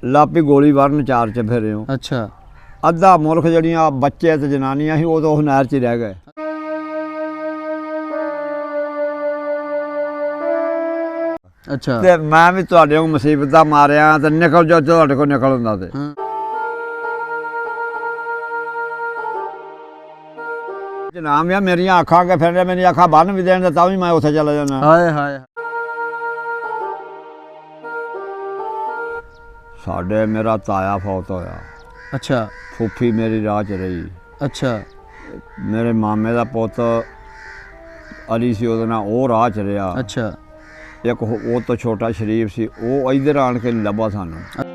लापी गोली मारन चार च फिरे हो। अच्छा अद्धा मुल्क जड़ियां बच्चे ते जनानियां ही वो तो उस नहर च रह गए। अच्छा ते मैं भी तुहाडे को मुसीबत मारिया ते निकल जाओ तुहाडे को निकल हुंदा ते जनाब यार मेरिया अखां के फिर मेरी अखां बन भी देन तां भी मैं उत्थे चला जाना। हाय हाय साडे मेरा ताया फौत होया। अच्छा फूफी मेरी राह च रही। अच्छा मेरे मामे दा पुत अली सी ओहदे नाल ओह राह च रहा। अच्छा एक वो तो छोटा शरीफ सी वो इधर आन के लभा सानू।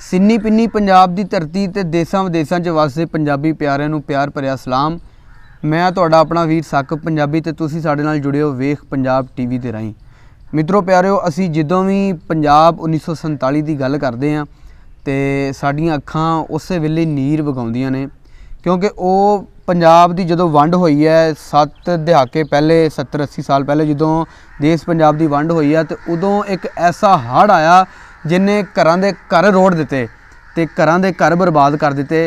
सिन्नी पिन्नी पंजाब दी धरती ते देसां विदेसां च वसदे पंजाबी प्यारिਆਂ ਨੂੰ प्यार भरिया सलाम। मैं ਤੁਹਾਡਾ अपना वीर साकब पंजाबी ਤੇ ਤੁਸੀਂ ਸਾਡੇ ਨਾਲ ਜੁੜੇ ਹੋ ਵੇਖ ਪੰਜਾਬ ਟੀਵੀ ਦੇ ਰਾਹੀਂ। ਮਿੱਤਰੋ ਪਿਆਰਿਓ ਅਸੀਂ ਜਦੋਂ ਵੀ ਪੰਜਾਬ 1947 ਦੀ ਗੱਲ ਕਰਦੇ ਹਾਂ ਤੇ ਸਾਡੀਆਂ ਅੱਖਾਂ ਉਸੇ ਵੇਲੇ ਨੀਰ ਵਗਾਉਂਦੀਆਂ ਨੇ ਕਿਉਂਕਿ ਉਹ ਪੰਜਾਬ ਦੀ ਜਦੋਂ ਵੰਡ ਹੋਈ ਹੈ 7 ਦਹਾਕੇ ਪਹਿਲੇ 70 80 ਸਾਲ ਪਹਿਲੇ ਜਦੋਂ ਦੇਸ਼ ਪੰਜਾਬ ਦੀ ਵੰਡ ਹੋਈ ਹੈ ਤੇ ਉਦੋਂ ਇੱਕ ਐਸਾ ਹੜ੍ਹ ਆਇਆ जिन्हें घरां दे घर रोड़ दिते ते घरां दे घर बर्बाद कर दिते।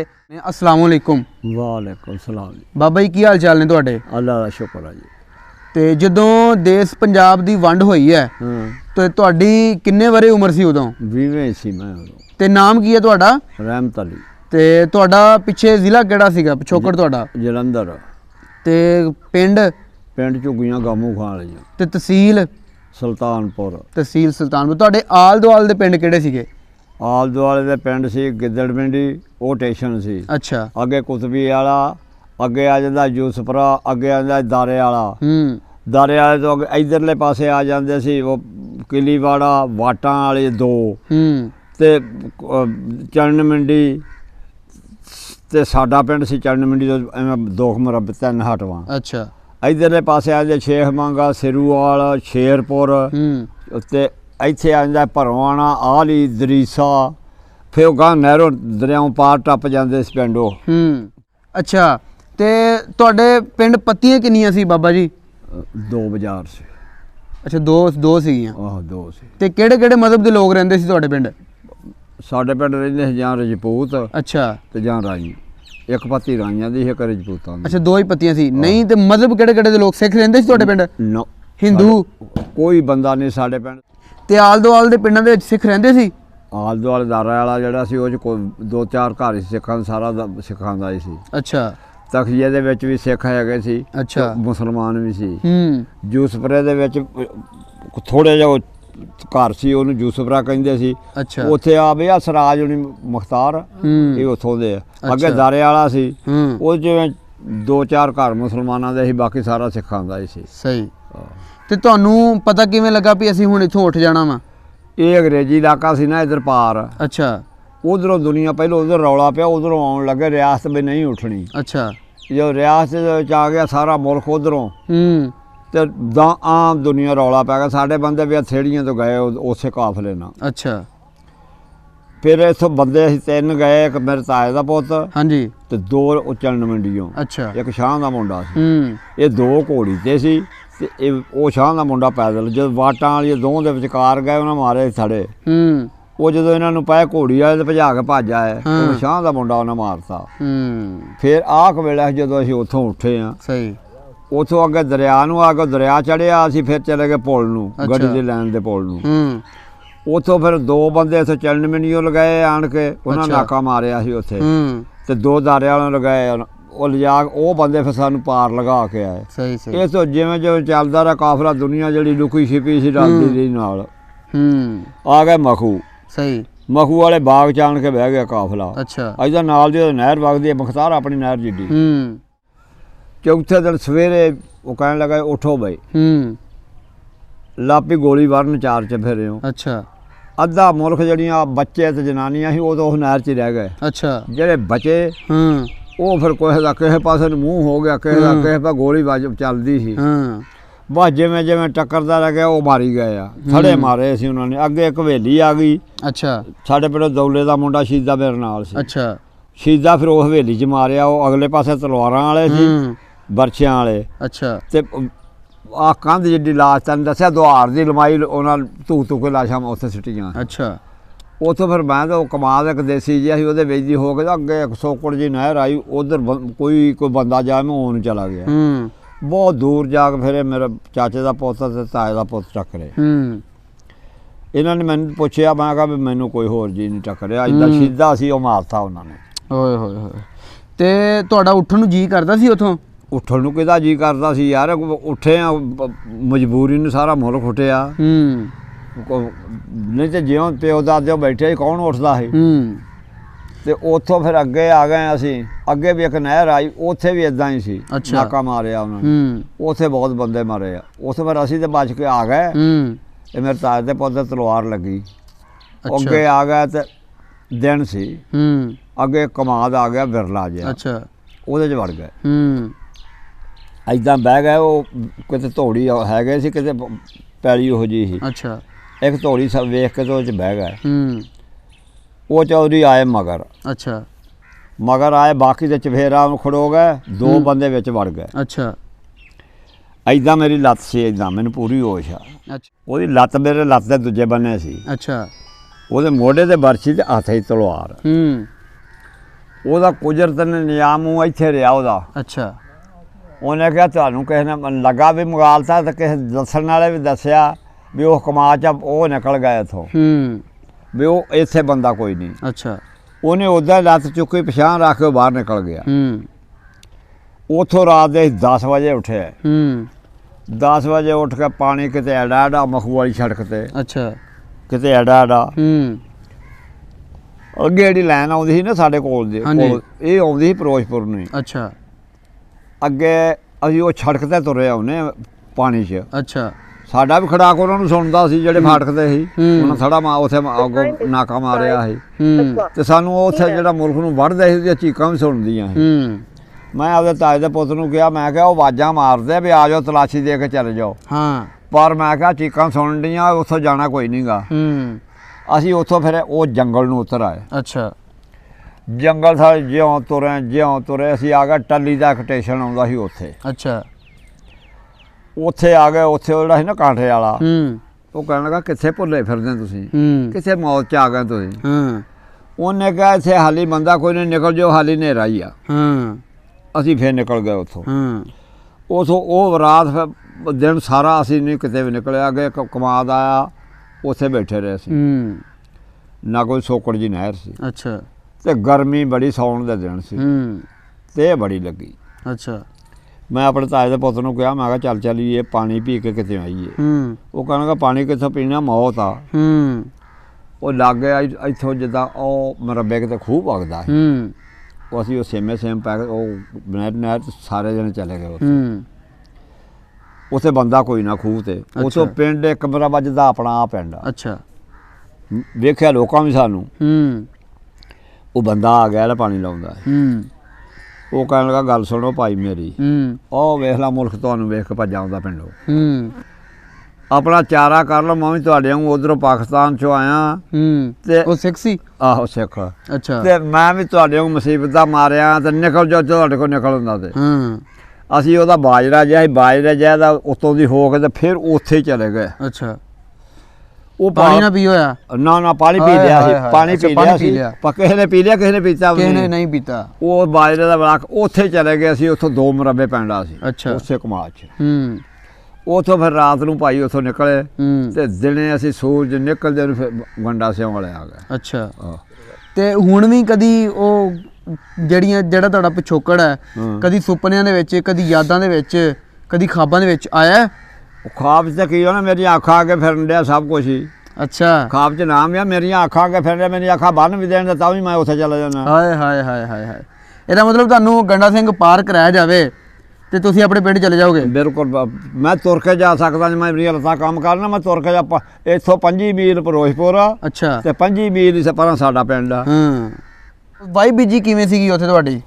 अस्सलाम वालेकुम। वालेकुम सलाम जी। बाबा जी की हाल चाल ने तुहाडे? अल्लाह दा शुक्र है जी। ते जदों देश पंजाब दी वंड होई है ते तुहाडी किन्ने वरे उम्र सी उदों? 20 सी मैं उदों। ते नाम की है तुहाडा? रहमत अली। ते तुहाडा पिछे जिला किहड़ा सीगा पिछोकड़ तुहाडा? जलंधर। ते पिंड? पिंड झुग्गियां गामू खान वालियां। ते तहसील? सुल्तानपुर। तहसील सुल्तानपुर। तुहाडे आल दुआल दे पिंड किहड़े सीगे? आल दुआले दे पिंड सी गिद्दड़ पिंडी वो स्टेशन सी। अच्छा अगे कुतबी वाला अगे आ जांदा यूसुफरा अगे आ जांदा दारे वाला। दारे वाले तो अगे इधरले पासे आ जांदे सी वो किलीवाड़ा वाटां वाले दो ते चरण मंडी ते साडा पिंड सी चरण मंडी तो दो मरब 3 हटवां। अच्छा इधरले पासे आंदे शेख मंगा सिरूवाल शेरपुर ते इत्थे आंदा भरवाना आली दरीसा फिर गां नहरों दरियाओं पार टप जांदे इस पिंडों। अच्छा ते तुहाडे पिंड पत्तियां किन्नियां सी बाबा जी? 2 बाजार से। अच्छा दो सीगियां? आह 2 सी। ते केड़े मजहब दे लोग रहिंदे सी तुहाडे पिंड? साडे पिंड रहिंदे सी जां रजपूत अच्छा ते जां राई। एक पत्ती राइयां दी एक रजपूतां दी। अच्छा 2 ही पत्तियां सी। नहीं ते मजहब केड़े दे लोग सिख रहिंदे सी तुहाडे पिंड? नो हिंदू कोई बंदा नहीं साडे पिंड। ते आल दुआल दे पिंडां दे विच सिख रहिंदे सी? आल दुआल दारा वाला जिहड़ा सी ओह च 2-4 घर सिखां सारा सिखां दा ही सी। अच्छा तखीए दे विच भी सिख हैगे सी। अच्छा मुसलमान भी सी। यूसुफरे दे विच थोड़े जिहा घर सी ਉਹਨੂੰ ਯੂਸਫਰਾ ਕਹਿੰਦੇ ਸੀ। ਅੱਛਾ ਉੱਥੇ ਆ ਬਈ ਆ ਸਰਾਜ ਹੁਣੀ ਮੁਖਤਾਰ ਇਹ ਉੱਥੋਂ ਦੇ ਅੱਗੇ ਦਾਰੇ ਵਾਲਾ ਸੀ ਉਹ ਜਿਵੇਂ 2-4 ਘਰ ਮੁਸਲਮਾਨਾਂ ਦੇ ਸੀ ਬਾਕੀ ਸਾਰਾ ਸਿੱਖਾਂ ਦਾ ਹੀ ਸੀ। ਸਹੀ ਤੇ ਤੁਹਾਨੂੰ ਪਤਾ ਕਿਵੇਂ ਲੱਗਾ ਵੀ ਅਸੀਂ ਹੁਣ ਇੱਥੋਂ ਉੱਠ ਜਾਣਾ ਵਾ? ਇਹ ਅੰਗਰੇਜ਼ੀ ਇਲਾਕਾ ਸੀ ਨਾ ਇਧਰ ਪਾਰ। ਅੱਛਾ ਉਧਰੋਂ ਦੁਨੀਆ ਪਹਿਲਾਂ ਉਧਰ ਰੌਲਾ ਪਿਆ ਉਧਰੋਂ ਆਉਣ ਲੱਗੇ ਰਿਆਸਤ ਵੀ ਨਹੀਂ ਉੱਠਣੀ। ਅੱਛਾ ਜੋ ਰਿਆਸਤ ਦੇ ਵਿੱਚ ਆ ਗਿਆ ਸਾਰਾ ਮੁਲਕ ਉਧਰੋਂ ਤੇ आम दुनिया रौला पै गया साढ़े बंदे भी थेड़ियां तो गए उस काफले ना। अच्छा फिर इथों बंदे 3 गए एक मेरे ताए का पुत हाँ जी ते 2 चरण मंडियों। अच्छा एक शाह का मुंडा सी ये 2 घोड़ी ते सी ते वो शाह का मुंडा पैदल जो वाटां वाली 2 दे विचकार गए उन्हें मारे थड़े वो जो इन्होंने पाए घोड़ी वाले भजा के भज आए शाह का मुंडा उन्हें मारता। फिर आख वेला जो असीं उत्थों उठे हाँ सही उथों अगे दरिया आ गए दरिया चढ़िया असीं फिर चले गए पुल नूं गड्डी दे लैन दे पुल नूं। उथों फिर 2 बंदे इत्थे चरण मिनियों लगाए आण के उन्हां नाका मारिया सी उत्थे ते 2 दारे वालों लगाए ਉਹ ਲਿਜਾ ਉਹ ਬੰਦੇ ਫਿਰ ਸਾਨੂੰ ਪਾਰ ਲਗਾ ਕੇ ਆਏ। ਸਹੀ ਸਹੀ ਇਹ ਤੋਂ ਜਿਵੇਂ ਜਿਵੇਂ ਚੱਲਦਾ ਰਿਹਾ ਕਾਫਲਾ ਦੁਨੀਆ ਜਿਹੜੀ ਲੁਕੀ ਛਿਪੀ ਸੀ ਰਲਦੀ ਰਹੀ ਨਾਲ ਆ ਗਏ ਮਖੂ। ਸਹੀ ਮਖੂ ਵਾਲੇ ਬਾਗ ਚ ਆਣ ਕੇ ਬਹਿ ਗਿਆ ਕਾਫਲਾ। ਅੱਛਾ ਇਹਦਾ ਨਾਲ ਦੀ ਨਹਿਰ ਵਗਦੀ ਹੈ ਮੁਖਤਾਰ ਆਪਣੀ ਨਹਿਰ ਜਿੱਡੀ। चौथे दिन सवेरे वो कहने लगा उठो भाई लापी गोली मारन चार च फिरे हो। अच्छा अद्धा मुल्क जड़ियां बच्चे ते जनानियां ही वो तो उस नहर च रह गए। अच्छा जेड़े बचे वो फिर किसी पासे मूँह हो गया किसी पर गोली चलती सी बस जिमें जिमें टक्करदा रह गया वो मारी गए थड़े मारे सी उन्होंने। अगे एक हवेली आ गई। अच्छा साढ़े पिंड दौले का मुंडा शीदा मेरे नाल सी। अच्छा ਸ਼ਹੀਦਾਂ ਫਿਰ ਉਹ ਹਵੇਲੀ 'ਚ ਮਾਰਿਆ। ਉਹ ਅਗਲੇ ਪਾਸੇ ਤਲਵਾਰਾਂ ਵਾਲੇ ਸੀ, ਬਰਛਿਆਂ ਵਾਲੇ। ਅੱਛਾ। ਤੇ ਆ ਕੰਧ ਜਿੱਡੀ ਲਾਸ਼ ਤੈਨੂੰ ਦੱਸਿਆ ਦੁਆਰ ਦੀ ਲੰਮਾਈ ਉਹਨਾਂ ਧੂ ਕੇ ਲਾਸ਼ਾਂ ਉੱਥੇ ਸਿੱਟੀਆਂ। ਅੱਛਾ। ਉੱਥੋਂ ਫਿਰ ਮੈਂ ਤਾਂ ਉਹ ਕਮਾਲ ਇੱਕ ਦੇਸੀ ਜਿਹਾ ਸੀ, ਉਹਦੇ ਵਿੱਚ ਦੀ ਹੋ ਕੇ ਅੱਗੇ 100 ਕੁੜ ਜੀ ਨਹਿਰ ਆਈ, ਉਧਰ ਕੋਈ ਬੰਦਾ ਜਾ ਮੈਂ ਉਹਨੂੰ ਚਲਾ ਗਿਆ। ਬਹੁਤ ਦੂਰ ਜਾ ਕੇ ਫਿਰ ਮੇਰੇ ਚਾਚੇ ਦਾ ਪੁੱਤ ਤੇ ਤਾਏ ਦਾ ਪੁੱਤ ਟੱਕਰੇ। ਇਹਨਾਂ ਨੇ ਮੈਨੂੰ ਪੁੱਛਿਆ, ਮੈਂ ਕਿਹਾ ਵੀ ਮੈਨੂੰ ਕੋਈ ਹੋਰ ਜੀ ਨਹੀਂ ਟੱਕਰਿਆ, ਇੱਦਾਂ ਸਿੱਧਾ ਸੀ ਉਹ ਮਾਰਤਾ ਉਹਨਾਂ ਨੇ। ਓਏ ਹੋਏ ਹੋਏ। ਤੇ ਤੁਹਾਡਾ ਉੱਠਣ ਨੂੰ ਜੀ ਕਰਦਾ ਸੀ ਉੱਥੋਂ? ਉੱਠਣ ਨੂੰ ਕਿਹਦਾ ਜੀ ਕਰਦਾ ਸੀ ਯਾਰ, ਉੱਠੇ ਆ ਮਜਬੂਰੀ ਨੂੰ, ਸਾਰਾ ਮੁਲਕ ਉੱਠਿਆ। ਨਹੀਂ ਤੇ ਜਿਉਂ ਪਿਓ ਦਾਦੇ ਬੈਠੇ ਸੀ ਕੌਣ ਉੱਠਦਾ ਸੀ। ਤੇ ਉੱਥੋਂ ਫਿਰ ਅੱਗੇ ਆ ਗਏ ਅਸੀਂ। ਅੱਗੇ ਵੀ ਇੱਕ ਨਹਿਰ ਆਈ, ਉੱਥੇ ਵੀ ਇਦਾਂ ਹੀ ਸੀ, ਨਾਕਾ ਮਾਰਿਆ ਉਹਨਾਂ ਨੇ। ਉੱਥੇ ਬਹੁਤ ਬੰਦੇ ਮਾਰੇ ਆ। ਉੱਥੇ ਫਿਰ ਅਸੀਂ ਤੇ ਬਚ ਕੇ ਆ ਗਏ। ਤੇ ਮੇਰੇ ਤਾਏ ਦੇ ਪੁੱਤ ਤੇ ਤਲਵਾਰ ਲੱਗੀ। ਅੱਗੇ ਆ ਗਏ ਤੇ ਦਿਨ ਸੀ। ਅੱਗੇ ਕਮਾਦ ਆ ਗਿਆ ਵਿਰਲਾ ਜਿਹਾ। ਅੱਛਾ। ਉਹਦੇ 'ਚ ਵੜ ਗਏ। ਏਦਾਂ ਬਹਿ ਗਏ। ਉਹ ਕਿਤੇ ਧੋੜੀ ਹੈਗੇ ਸੀ, ਕਿਤੇ ਪੈਲੀ ਉਹੋ ਜਿਹੀ ਸੀ। ਅੱਛਾ। ਇੱਕ ਧੋੜੀ ਸਭ ਵੇਖ ਕੇ ਤੇ ਉਹ 'ਚ ਬਹਿ ਗਏ। ਉਹ ਚੌਧਰੀ ਆਏ ਮਗਰ। ਅੱਛਾ। ਮਗਰ ਆਏ, ਬਾਕੀ ਦੇ ਚਫੇਰਾ ਖੜੋ ਗਏ, 2 ਬੰਦੇ ਵਿੱਚ ਵੜ ਗਏ। ਅੱਛਾ। ਏਦਾਂ ਮੇਰੀ ਲੱਤ ਸੀ, ਏਦਾਂ ਮੈਨੂੰ ਪੂਰੀ ਹੋਸ਼ ਆ। ਅੱਛਾ। ਉਹਦੀ ਲੱਤ ਮੇਰੇ ਲੱਤ ਦੇ ਦੂਜੇ ਬੰਨੇ ਸੀ। ਅੱਛਾ। ਉਹਦੇ ਮੋਢੇ ਤੇ ਬਰਛੀ ਤੇ ਹੱਥ 'ਚ ਤਲਵਾਰ। ਉਹਦਾ ਕੁਦਰਤ ਨੇ ਨਿਯਾਮ ਇੱਥੇ ਰਿਹਾ ਉਹਦਾ। ਅੱਛਾ। ਉਹਨੇ ਕਿਹਾ ਤੁਹਾਨੂੰ ਕਿਸੇ ਨੇ ਲੱਗਾ ਵੀ ਮੁਗਾਲਤਾ, ਤੇ ਕਿਸੇ ਦੱਸਣ ਵਾਲੇ ਵੀ ਦੱਸਿਆ ਵੀ ਉਹ ਕਮਾ 'ਚ ਉਹ ਨਿਕਲ ਗਏ ਇੱਥੋਂ, ਵੀ ਉਹ ਇੱਥੇ ਬੰਦਾ ਕੋਈ ਨਹੀਂ। ਅੱਛਾ। ਉਹਨੇ ਉੱਦਾਂ ਲੱਤ ਚੁੱਕੀ, ਪਛਾਣ ਰੱਖ ਕੇ ਬਾਹਰ ਨਿਕਲ ਗਿਆ। ਉੱਥੋਂ ਰਾਤ ਦੇ 10 ਵਜੇ ਉੱਠੇ। 10 ਵਜੇ ਉੱਠ ਕੇ ਪਾਣੀ ਕਿਤੇ ਐਡਾ ਮਖੂ ਵਾਲੀ ਸੜਕ 'ਤੇ। ਅੱਛਾ। ਕਿਤੇ ਐਡਾ ਅੱਗੇ ਜਿਹੜੀ ਲਾਈਨ ਆਉਂਦੀ ਸੀ ਨਾ ਸਾਡੇ ਕੋਲ ਦੇ ਕੋਲ, ਇਹ ਆਉਂਦੀ ਸੀ ਫਿਰੋਜ਼ਪੁਰ ਨੂੰ। ਅੱਛਾ। ਅੱਗੇ ਅਸੀਂ ਉਹ ਸੜਕ 'ਤੇ ਤੁਰੇ ਆਉਂਦੇ ਪਾਣੀ 'ਚ। ਅੱਛਾ। ਸਾਡਾ ਵੀ ਖੜਾਕ ਉਹਨਾਂ ਨੂੰ ਸੁਣਦਾ ਸੀ, ਜਿਹੜੇ ਫਾਟਕ 'ਤੇ ਸੀ। ਉਹਨਾਂ ਥੜਾ ਉੱਥੇ ਅੱਗੋਂ ਨਾਕਾ ਮਾਰਿਆ ਸੀ। ਤੇ ਸਾਨੂੰ ਉੱਥੇ ਜਿਹੜਾ ਮੁਲਕ ਨੂੰ ਵੜਦੇ ਸੀ, ਉਹਦੀਆਂ ਚੀਕਾਂ ਵੀ ਸੁਣਦੀਆਂ ਸੀ। ਮੈਂ ਆਪਦੇ ਤਾਏ ਦੇ ਪੁੱਤ ਨੂੰ ਕਿਹਾ, ਮੈਂ ਕਿਹਾ ਉਹ ਆਵਾਜ਼ਾਂ ਮਾਰਦੇ ਵੀ ਆ ਜਾਓ, ਤਲਾਸ਼ੀ ਦੇ ਕੇ ਚਲੇ ਜਾਓ। ਪਰ ਮੈਂ ਕਿਹਾ ਚੀਕਾਂ ਸੁਣਨ ਡੀਆਂ, ਉੱਥੋਂ ਜਾਣਾ ਕੋਈ ਨਹੀਂ ਗਾ। ਅਸੀਂ ਉੱਥੋਂ ਫਿਰ ਉਹ ਜੰਗਲ ਨੂੰ ਉਤਰ ਆਏ। ਅੱਛਾ। ਜੰਗਲ ਸਾਰੇ ਜਿਉਂ ਤੁਰੇ ਅਸੀਂ ਆ ਗਏ ਟੱਲੀ ਦਾ ਇੱਕ ਸਟੇਸ਼ਨ ਆਉਂਦਾ ਸੀ ਉੱਥੇ। ਅੱਛਾ। ਉੱਥੇ ਆ ਗਏ। ਉੱਥੇ ਉਹ ਜਿਹੜਾ ਸੀ ਨਾ ਕਾਂਠੇ ਵਾਲਾ, ਉਹ ਕਹਿਣ ਲੱਗਾ ਕਿੱਥੇ ਭੁੱਲੇ ਫਿਰਦੇ ਤੁਸੀਂ, ਕਿੱਥੇ ਮੌਤ 'ਚ ਆ ਗਏ ਤੁਸੀਂ। ਉਹਨੇ ਕਿਹਾ ਇੱਥੇ ਹਾਲੀ ਬੰਦਾ ਕੋਈ ਨਹੀਂ, ਨਿਕਲ ਜਾਓ, ਹਾਲੀ ਹਨੇਰਾ ਹੀ ਆ। ਅਸੀਂ ਫਿਰ ਨਿਕਲ ਗਏ ਉੱਥੋਂ। ਉਹ ਰਾਤ ਦਿਨ ਸਾਰਾ ਅਸੀਂ ਨਹੀਂ ਕਿਤੇ ਵੀ ਨਿਕਲਿਆ। ਅੱਗੇ ਇੱਕ ਕਮਾਦ ਆਇਆ, ਉੱਥੇ ਬੈਠੇ ਰਹੇ ਅਸੀਂ। ਨਾ ਕੋਈ ਸੋਕੜ ਜੀ ਨਹਿਰ ਸੀ। ਅੱਛਾ। ਤੇ ਗਰਮੀ ਬੜੀ, ਸਾਉਣ ਦੇ ਦਿਨ ਸੀ ਤੇ ਬੜੀ ਲੱਗੀ। ਅੱਛਾ। ਮੈਂ ਆਪਣੇ ਤਾਏ ਦੇ ਪੁੱਤ ਨੂੰ ਕਿਹਾ, ਮੈਂ ਕਿਹਾ ਚੱਲ ਚੱਲੀਏ, ਪਾਣੀ ਪੀ ਕੇ ਕਿਤੇ ਆਈਏ। ਉਹ ਕਹਿਣਗਾ ਪਾਣੀ ਕਿੱਥੋਂ ਪੀਣਾ, ਮੌਤ ਆ। ਉਹ ਲੱਗ ਗਿਆ ਇੱਥੋਂ, ਜਿੱਦਾਂ ਉਹ ਮਰੱਬੇ ਕਿਤੇ ਖੂਹ ਵਗਦਾ ਸੀ। ਉਹ ਅਸੀਂ ਉਹ ਸੇਮ ਪੈ ਕੇ ਉਹ ਨਹਿਰ ਸਾਰੇ ਜਣੇ ਚਲੇ ਗਏ ਉੱਥੇ। ਉੱਥੇ ਬੰਦਾ ਕੋਈ ਨਾ ਖੂਹ ਤੇ। ਉੱਥੋਂ ਪਿੰਡ ਇੱਕ ਮੇਰਾ ਵੱਜਦਾ ਆਪਣਾ ਆ ਪਿੰਡ। ਅੱਛਾ। ਵੇਖਿਆ ਲੋਕਾਂ ਵੀ ਸਾਨੂੰ। ਉਹ ਬੰਦਾ ਆ ਗਿਆ ਜਿਹੜਾ ਪਾਣੀ ਲਾਉਂਦਾ। ਉਹ ਕਹਿਣ ਲੱਗਾ ਗੱਲ ਸੁਣੋ ਭਾਈ ਮੇਰੀ, ਉਹ ਵੇਖ ਲਾ ਮੁਲਕ ਤੁਹਾਨੂੰ ਵੇਖ ਕੇ ਭੱਜਾ ਆਉਂਦਾ ਪਿੰਡੋਂ। ਆਪਣਾ ਚਾਰਾ ਕਰ ਲਓ, ਮੈਂ ਵੀ ਤੁਹਾਡੇ ਵਾਂਗੂ ਉਧਰੋਂ ਪਾਕਿਸਤਾਨ 'ਚੋਂ ਆਇਆ। ਤੇ ਉਹ ਸਿੱਖ ਸੀ? ਆਹੋ ਸਿੱਖ। ਅੱਛਾ। ਤੇ ਮੈਂ ਵੀ ਤੁਹਾਡੇ ਵਾਂਗੂ ਮੁਸੀਬਤ ਦਾ ਮਾਰਿਆ, ਤੇ ਨਿਕਲ ਜਾਓ, ਤੁਹਾਡੇ ਕੋਲ ਨਿਕਲ ਹੁੰਦਾ। ਤੇ ਅਸੀਂ ਉਹਦਾ ਬਾਜਰਾ ਜਿਹਾ ਦਾ ਉੱਤੋਂ ਦੀ ਹੋ ਕੇ ਤੇ ਫਿਰ ਉੱਥੇ ਹੀ ਚਲੇ ਗਏ। ਅੱਛਾ। ਉਹ ਪਾਣੀ ਨਾ ਪੀ ਹੋਇਆ? ਨਾ ਪਾਣੀ ਪੀ ਲਿਆ ਸੀ। ਪਾਣੀ ਪੀ ਲਿਆ ਸੀ। ਕਿਸੇ ਨੇ ਪੀ ਲਿਆ, ਕਿਸੇ ਨੇ ਪੀਤਾ, ਕਿਸੇ ਨੇ ਨਹੀਂ ਪੀਤਾ। ਉਹ ਬਾਜਰੇ ਦਾ ਬਲਾਕ ਉੱਥੇ ਚਲੇ ਗਏ ਅਸੀਂ। ਉੱਥੋਂ 2 ਮਰੱਬੇ ਪੈਂਦਾ ਸੀ। ਅੱਛਾ। ਉਸੇ ਕਮਾਦ 'ਚ। ਉੱਥੋਂ ਫਿਰ ਰਾਤ ਨੂੰ ਭਾਈ ਉੱਥੋਂ ਨਿਕਲੇ, ਤੇ ਦਿਨੇ ਅਸੀਂ ਸੂਰਜ ਨਿਕਲਦੇ ਨੂੰ ਫਿਰ ਗੰਡਾ ਸਿਉਂ ਵਾਲੇ ਆ ਗਏ। ਅੱਛਾ। ਤੇ ਹੁਣ ਵੀ ਕਦੀ ਉਹ ਜਿਹੜਾ ਤੁਹਾਡਾ ਪਿਛੋਕੜ ਹੈ, ਕਦੀ ਸੁਪਨਿਆਂ ਦੇ ਵਿੱਚ, ਕਦੀ ਯਾਦਾਂ ਦੇ ਵਿੱਚ, ਕਦੀ ਖਾਬਾਂ ਦੇ ਵਿੱਚ ਆਇਆ? ਉਹ ਖਾਬ 'ਚ ਕੀ ਹੋਣਾ, ਮੇਰੀਆਂ ਅੱਖਾਂ ਅੱਗੇ ਫਿਰਨ ਡਿਆ ਸਭ ਕੁਛ ਹੀ। ਅੱਛਾ। ਖਾਬ 'ਚ ਨਾਮ ਆ, ਮੇਰੀਆਂ ਅੱਖਾਂ ਅੱਗੇ ਫਿਰਨ ਡਿਆ, ਮੇਰੀਆਂ ਅੱਖਾਂ ਬੰਨ ਵੀ ਦੇਣ ਤਾਂ ਵੀ ਮੈਂ ਉੱਥੇ ਚਲਾ ਜਾਣਾ। ਹਾਏ ਹਾਏ ਹਾਏ ਹਾਏ ਹਾਏ। ਇਹਦਾ ਮਤਲਬ ਤੁਹਾਨੂੰ ਗੰਡਾ ਸਿੰਘ ਪਾਰ ਕਰਾਇਆ ਜਾਵੇ ਤੇ ਤੁਸੀਂ ਆਪਣੇ ਪਿੰਡ ਚਲੇ ਜਾਓਗੇ? ਬਿਲਕੁਲ। ਮੈਂ ਤੁਰ ਕੇ ਜਾ ਸਕਦਾ, ਜੇ ਮੈਂ ਮੇਰੀਆਂ ਲੱਤਾਂ ਕੰਮ ਕਰਨਾ, ਮੈਂ ਤੁਰ ਕੇ ਜਾ। ਇੱਥੋਂ 25 ਮੀਲ ਫਿਰੋਜ਼ਪੁਰ ਆ। ਅੱਛਾ। ਤੇ 25 ਮੀਲ ਹੀ ਪਰਾਂ ਸਾਡਾ ਪਿੰਡ ਆ। ਵਾਈ ਬੀਜੀ ਕਿਵੇਂ ਸੀਗੀ ਉੱਥੇ ਤੁਹਾਡੀ?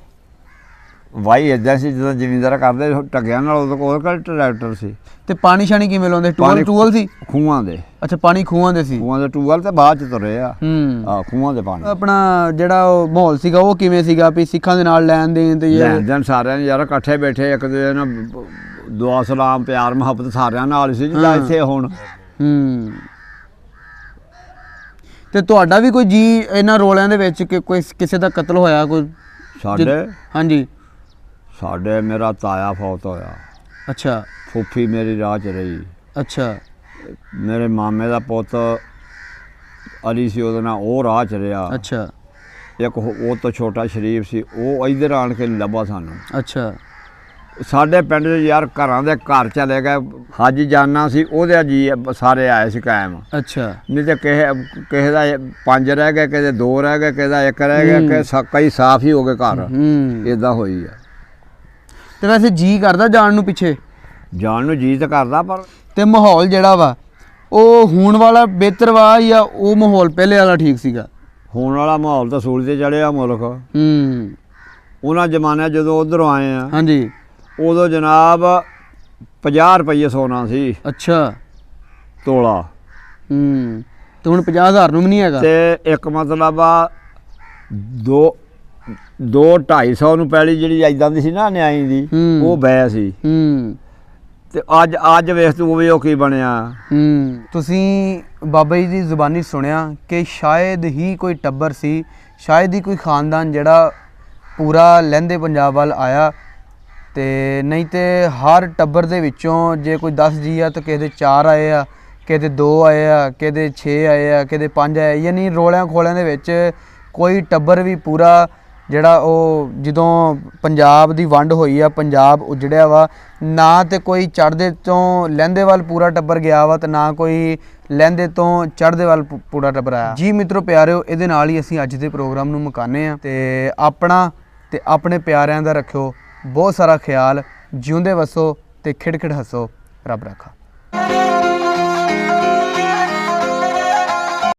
ਵਾਈ ਇਦਾਂ ਸੀ ਜਦੋਂ ਜ਼ਿਮੀਂਦਾਰ ਕਰਦੇ ਟੱਗਿਆਂ ਨਾਲ, ਉਹਦੇ ਕੋਲ ਕਿਹੜਾ ਟਰੈਕਟਰ ਸੀ। ਤੇ ਪਾਣੀ ਸ਼ਾਣੀ ਕਿਵੇਂ ਲਾਉਂਦੇ? ਪਾਣੀ ਟੂਅਲ ਸੀ? ਖੂਹਾਂ ਦੇ। ਅੱਛਾ, ਪਾਣੀ ਖੂਹਾਂ ਦੇ ਸੀ। ਖੂਹਾਂ ਦੇ ਟੂਅਲ ਤੇ ਬਾਅਦ ਚ ਤੁਰੇ ਆ। ਖੂਹਾਂ ਦੇ ਪਾਣੀ। ਆਪਣਾ ਜਿਹੜਾ ਉਹ ਮਾਹੌਲ ਸੀਗਾ ਉਹ ਕਿਵੇਂ ਸੀਗਾ ਵੀ ਸਿੱਖਾਂ ਦੇ ਨਾਲ ਲੈਣ ਦੇਣ ਤੇ ਲੈਣ ਦੇਣ ਸਾਰਿਆਂ ਨੇ ਯਾਰ ਇਕੱਠੇ ਬੈਠੇ ਇੱਕ ਦੂਜੇ ਨਾਲ ਦੁਆ ਸਲਾਮ ਪਿਆਰ ਮੁਹੱਬਤ ਸਾਰਿਆਂ ਨਾਲ ਸੀ ਜਿੱਦਾਂ ਇੱਥੇ ਹੁਣ। ਤੇ ਤੁਹਾਡਾ ਵੀ ਕੋਈ ਜੀ ਇਹਨਾਂ ਰੋਲਿਆਂ ਦੇ ਵਿੱਚ ਕਿ ਕੋਈ ਕਿਸੇ ਦਾ ਕਤਲ ਹੋਇਆ ਕੋਈ? ਹਾਂਜੀ ਸਾਡੇ ਮੇਰਾ ਤਾਇਆ ਫੌਤ ਹੋਇਆ। ਅੱਛਾ। ਫੁੱਫੀ ਮੇਰੀ ਰਾਹ ਚ ਰਹੀ। ਅੱਛਾ। ਮੇਰੇ ਮਾਮੇ ਦਾ ਪੁੱਤ ਅਲੀ ਸੀ, ਉਹਦੇ ਨਾਲ ਉਹ ਰਾਹ ਚ ਰਿਹਾ। ਅੱਛਾ। ਇੱਕ ਉਹ ਤੋਂ ਛੋਟਾ ਸ਼ਰੀਫ ਸੀ, ਉਹ ਇੱਧਰ ਆਣ ਕੇ ਲੱਭਾ ਸਾਨੂੰ। ਅੱਛਾ। ਸਾਡੇ ਪਿੰਡ 'ਚ ਯਾਰ ਘਰਾਂ ਦੇ ਘਰ ਚਲੇ ਗਏ। ਹਾਜੀ ਜਾਨਾ ਸੀ, ਉਹਦੇ ਜੀ ਸਾਰੇ ਆਏ ਸੀ ਕਾਇਮ। ਅੱਛਾ। ਨਹੀਂ ਤੇ ਕਿਸੇ ਦਾ 5 ਰਹਿ ਗਏ, ਕਿਸੇ 2 ਰਹਿ ਗਏ, ਕਿਸੇ ਦਾ 1 ਰਹਿ ਗਿਆ, ਕਈ ਸਾਫ਼ ਹੀ ਹੋ ਗਏ ਘਰ। ਇਦਾਂ ਹੋਈ ਆ। ਤੇ ਵੈਸੇ ਜੀ ਕਰਦਾ ਜਾਣ ਨੂੰ ਪਿੱਛੇ? ਜਾਣ ਨੂੰ ਜੀ ਤਾਂ ਕਰਦਾ, ਪਰ ਤੇ ਮਾਹੌਲ ਜਿਹੜਾ ਵਾ ਉਹ ਹੁਣ ਵਾਲਾ ਬਿਹਤਰ ਵਾ ਜਾਂ ਉਹ ਮਾਹੌਲ ਪਹਿਲੇ ਵਾਲਾ ਠੀਕ ਸੀਗਾ? ਹੁਣ ਵਾਲਾ ਮਾਹੌਲ ਤਾਂ ਸੂਲ ਤੇ ਚੜਿਆ ਮੁਲਕ। ਉਹਨਾਂ ਜ਼ਮਾਨਿਆਂ ਜਦੋਂ ਉਧਰੋਂ ਆਏ ਆ, ਹਾਂਜੀ, ਉਦੋਂ ਜਨਾਬ 50 ਰੁਪਏ ਸੋਨਾ ਸੀ। ਅੱਛਾ। ਤੋਲਾ। ਤੇ ਹੁਣ 50,000 ਨੂੰ ਵੀ ਨਹੀਂ ਹੈਗਾ। ਤੇ ਇੱਕ ਮਤਲਬ ਆ 2-250 ਨੂੰ ਪੈਲੀ ਜਿਹੜੀ ਐਦਾਂ ਦੀ ਸੀ ਨਾ ਨਿਆਈ ਦੀ, ਉਹ ਬੈ ਸੀ। ਤੇ ਅੱਜ ਵੇਖ ਤੂੰ ਵੀ ਉਹ ਕੀ ਬਣਿਆ। ਤੁਸੀਂ ਬਾਬਾ ਜੀ ਦੀ ਜ਼ੁਬਾਨੀ ਸੁਣਿਆ ਕਿ ਸ਼ਾਇਦ ਹੀ ਕੋਈ ਟੱਬਰ ਸੀ, ਸ਼ਾਇਦ ਹੀ ਕੋਈ ਖਾਨਦਾਨ ਜਿਹੜਾ ਪੂਰਾ ਲਹਿੰਦੇ ਪੰਜਾਬ ਵੱਲ ਆਇਆ, ਤੇ ਨਹੀਂ ਤੇ ਹਰ ਟੱਬਰ ਦੇ ਵਿੱਚੋਂ ਜੇ ਕੋਈ 10 ਜੀ ਆ ਤਾਂ ਕਿਸੇ ਦੇ 4 ਆਏ ਆ, ਕਿਸੇ ਦੇ 2 ਆਏ ਆ, ਕਿਸੇ ਦੇ 6 ਆਏ ਆ, ਕਿਸੇ ਦੇ 5 ਆਏ। ਯਾਨੀ ਰੋਲਿਆਂ ਖੋਲਿਆਂ ਦੇ ਵਿੱਚ ਕੋਈ ਟੱਬਰ ਵੀ ਪੂਰਾ ਜਿਹੜਾ ਉਹ ਜਦੋਂ ਪੰਜਾਬ ਦੀ ਵੰਡ ਹੋਈ ਆ, ਪੰਜਾਬ ਉਜੜਿਆ ਵਾ, ਨਾ ਤੇ ਕੋਈ ਚੜ੍ਹਦੇ ਤੋਂ ਲਹਿੰਦੇ ਵੱਲ ਪੂਰਾ ਟੱਬਰ ਗਿਆ ਵਾ ਤੇ ਨਾ ਕੋਈ ਲਹਿੰਦੇ ਤੋਂ ਚੜ੍ਹਦੇ ਵੱਲ ਪੂਰਾ ਟੱਬਰ ਆਇਆ। ਜੀ ਮਿੱਤਰੋ ਪਿਆਰਿਓ, ਇਹਦੇ ਨਾਲ ਹੀ ਅਸੀਂ ਅੱਜ ਦੇ ਪ੍ਰੋਗਰਾਮ ਨੂੰ ਮੁਕਾਉਂਦੇ ਆ। ਤੇ ਆਪਣਾ ਤੇ ਆਪਣੇ ਪਿਆਰਿਆਂ ਦਾ ਰੱਖਿਓ ਬਹੁਤ ਸਾਰਾ ਖਿਆਲ। ਜਿਉਂਦੇ ਵਸੋ ਤੇ ਖਿੜ ਖਿੜ ਹੱਸੋ। ਰੱਬ ਰਾਖਾ।